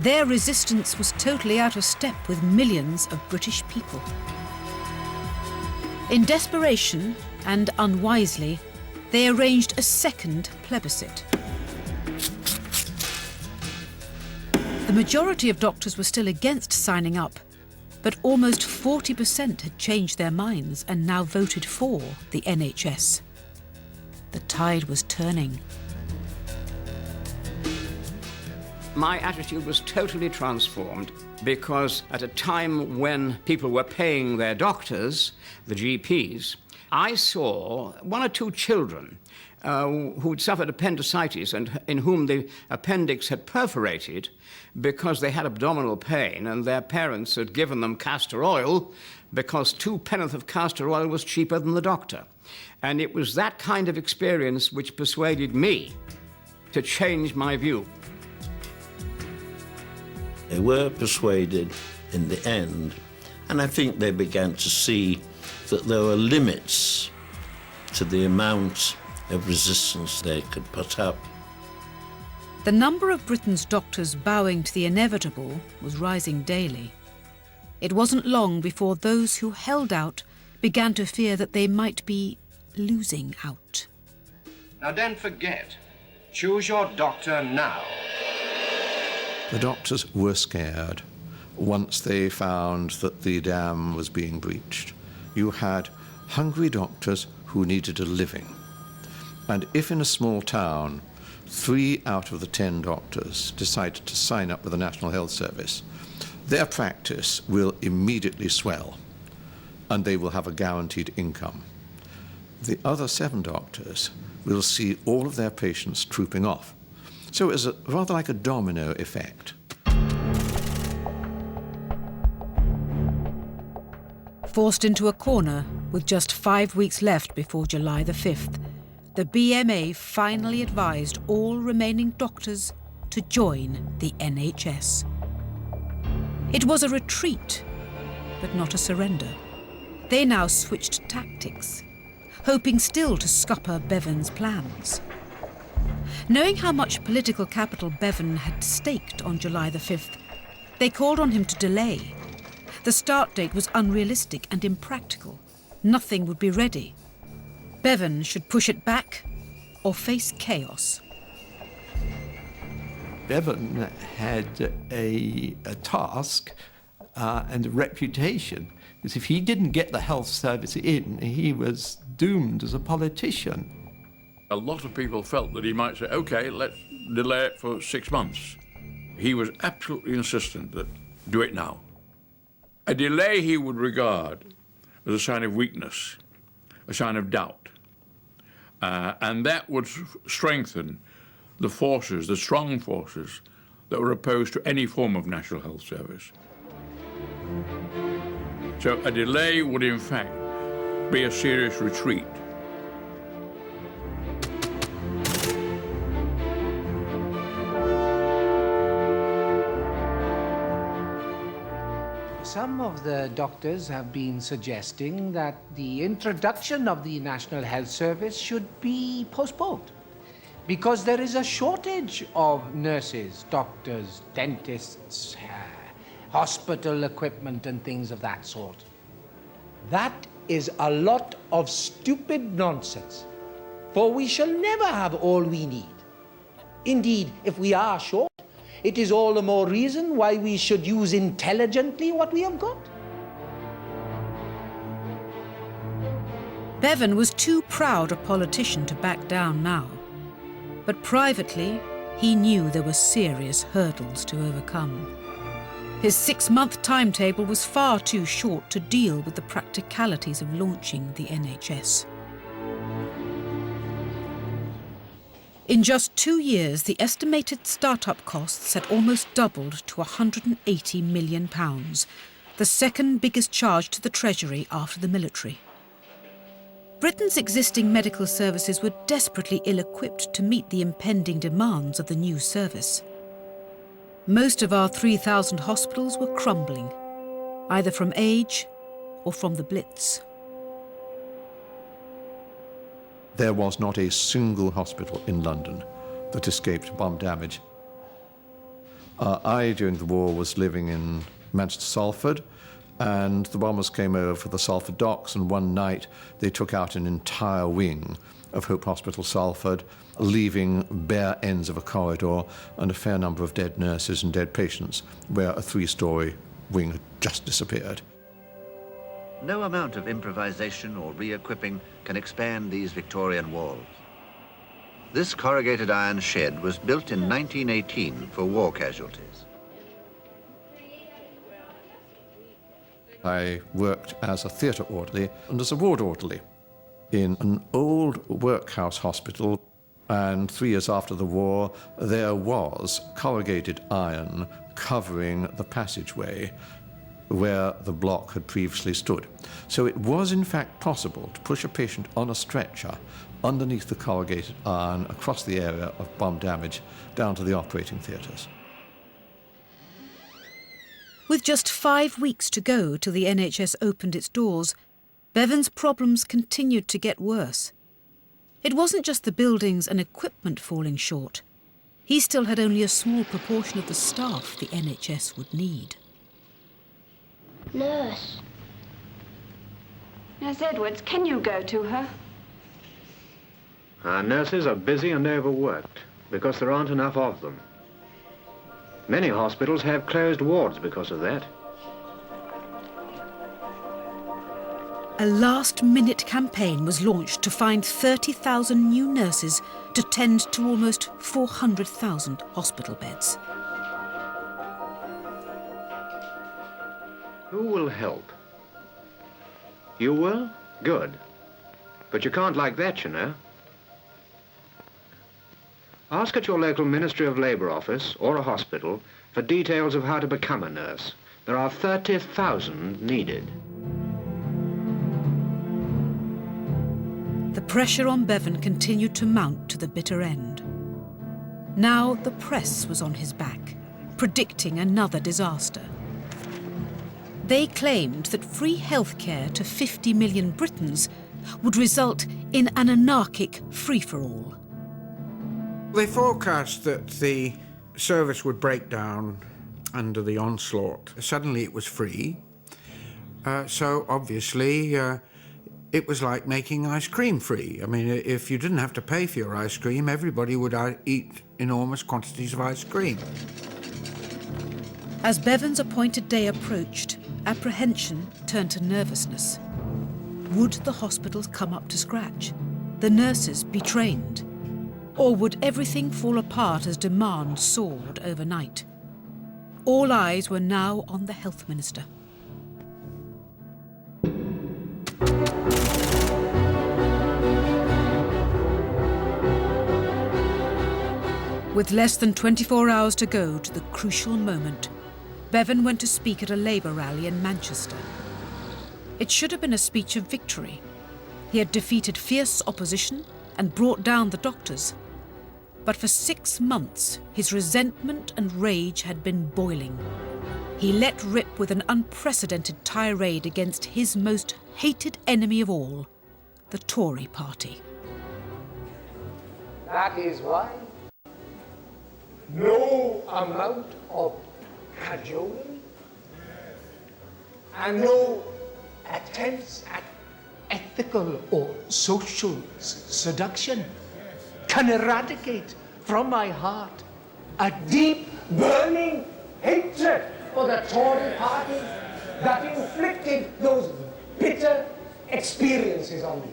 Their resistance was totally out of step with millions of British people. In desperation, and unwisely, they arranged a second plebiscite. The majority of doctors were still against signing up, but almost 40% had changed their minds and now voted for the NHS. The tide was turning. My attitude was totally transformed because at a time when people were paying their doctors, the GPs, I saw one or two children who'd suffered appendicitis and in whom the appendix had perforated because they had abdominal pain and their parents had given them castor oil because 2 penn'orth of castor oil was cheaper than the doctor. And it was that kind of experience which persuaded me to change my view. They were persuaded in the end, and I think they began to see that there were limits to the amount of resistance they could put up. The number of Britain's doctors bowing to the inevitable was rising daily. It wasn't long before those who held out began to fear that they might be losing out. Now don't forget, choose your doctor now. The doctors were scared once they found that the dam was being breached. You had hungry doctors who needed a living. And if in a small town, 3 out of the 10 doctors decided to sign up with the National Health Service, their practice will immediately swell and they will have a guaranteed income. The other 7 doctors will see all of their patients trooping off. So it was rather like a domino effect. Forced into a corner with just 5 weeks left before July the 5th, the BMA finally advised all remaining doctors to join the NHS. It was a retreat, but not a surrender. They now switched tactics, hoping still to scupper Bevan's plans. Knowing how much political capital Bevan had staked on July the 5th, they called on him to delay. The start date was unrealistic and impractical. Nothing would be ready. Bevan should push it back or face chaos. Bevan had a task and a reputation, because if he didn't get the health service in, he was doomed as a politician. A lot of people felt that he might say, OK, let's delay it for 6 months. He was absolutely insistent that do it now. A delay he would regard as a sign of weakness, a sign of doubt. And that would strengthen the forces, the strong forces, that were opposed to any form of National Health Service. So a delay would, in fact, be a serious retreat. Some of the doctors have been suggesting that the introduction of the National Health Service should be postponed because there is a shortage of nurses, doctors, dentists, hospital equipment and things of that sort. That is a lot of stupid nonsense, for we shall never have all we need. Indeed, if we are short, it is all the more reason why we should use intelligently what we have got. Bevan was too proud a politician to back down now. But privately, he knew there were serious hurdles to overcome. His 6-month timetable was far too short to deal with the practicalities of launching the NHS. In just 2 years, the estimated start-up costs had almost doubled to £180 million, the second biggest charge to the Treasury after the military. Britain's existing medical services were desperately ill-equipped to meet the impending demands of the new service. Most of our 3,000 hospitals were crumbling, either from age or from the Blitz. There was not a single hospital in London that escaped bomb damage. I, during the war, was living in Manchester, Salford, and the bombers came over for the Salford docks, and one night they took out an entire wing of Hope Hospital, Salford, leaving bare ends of a corridor and a fair number of dead nurses and dead patients, where a 3-story wing had just disappeared. No amount of improvisation or re-equipping can expand these Victorian walls. This corrugated iron shed was built in 1918 for war casualties. I worked as a theatre orderly and as a ward orderly in an old workhouse hospital, and 3 years after the war, there was corrugated iron covering the passageway where the block had previously stood. So it was in fact possible to push a patient on a stretcher underneath the corrugated iron across the area of bomb damage down to the operating theatres. With just 5 weeks to go till the NHS opened its doors, Bevan's problems continued to get worse. It wasn't just the buildings and equipment falling short. He still had only a small proportion of the staff the NHS would need. Nurse. Nurse Edwards, can you go to her? Our nurses are busy and overworked because there aren't enough of them. Many hospitals have closed wards because of that. A last-minute campaign was launched to find 30,000 new nurses to tend to almost 400,000 hospital beds. Who will help? You will? Good. But you can't like that, you know. Ask at your local Ministry of Labour office or a hospital for details of how to become a nurse. There are 30,000 needed. The pressure on Bevan continued to mount to the bitter end. Now the press was on his back, predicting another disaster. They claimed that free healthcare to 50 million Britons would result in an anarchic free-for-all. They forecast that the service would break down under the onslaught. Suddenly it was free, so obviously it was like making ice cream free. I mean, if you didn't have to pay for your ice cream, everybody would eat enormous quantities of ice cream. As Bevan's appointed day approached, apprehension turned to nervousness. Would the hospitals come up to scratch? The nurses be trained? Or would everything fall apart as demand soared overnight? All eyes were now on the Health Minister. With less than 24 hours to go to the crucial moment, Bevan went to speak at a Labour rally in Manchester. It should have been a speech of victory. He had defeated fierce opposition and brought down the doctors. But for 6 months, his resentment and rage had been boiling. He let rip with an unprecedented tirade against his most hated enemy of all, the Tory party. That is why no amount of cajoling and no attempts at ethical or social seduction can eradicate from my heart a deep, burning hatred for the Tory party that inflicted those bitter experiences on me.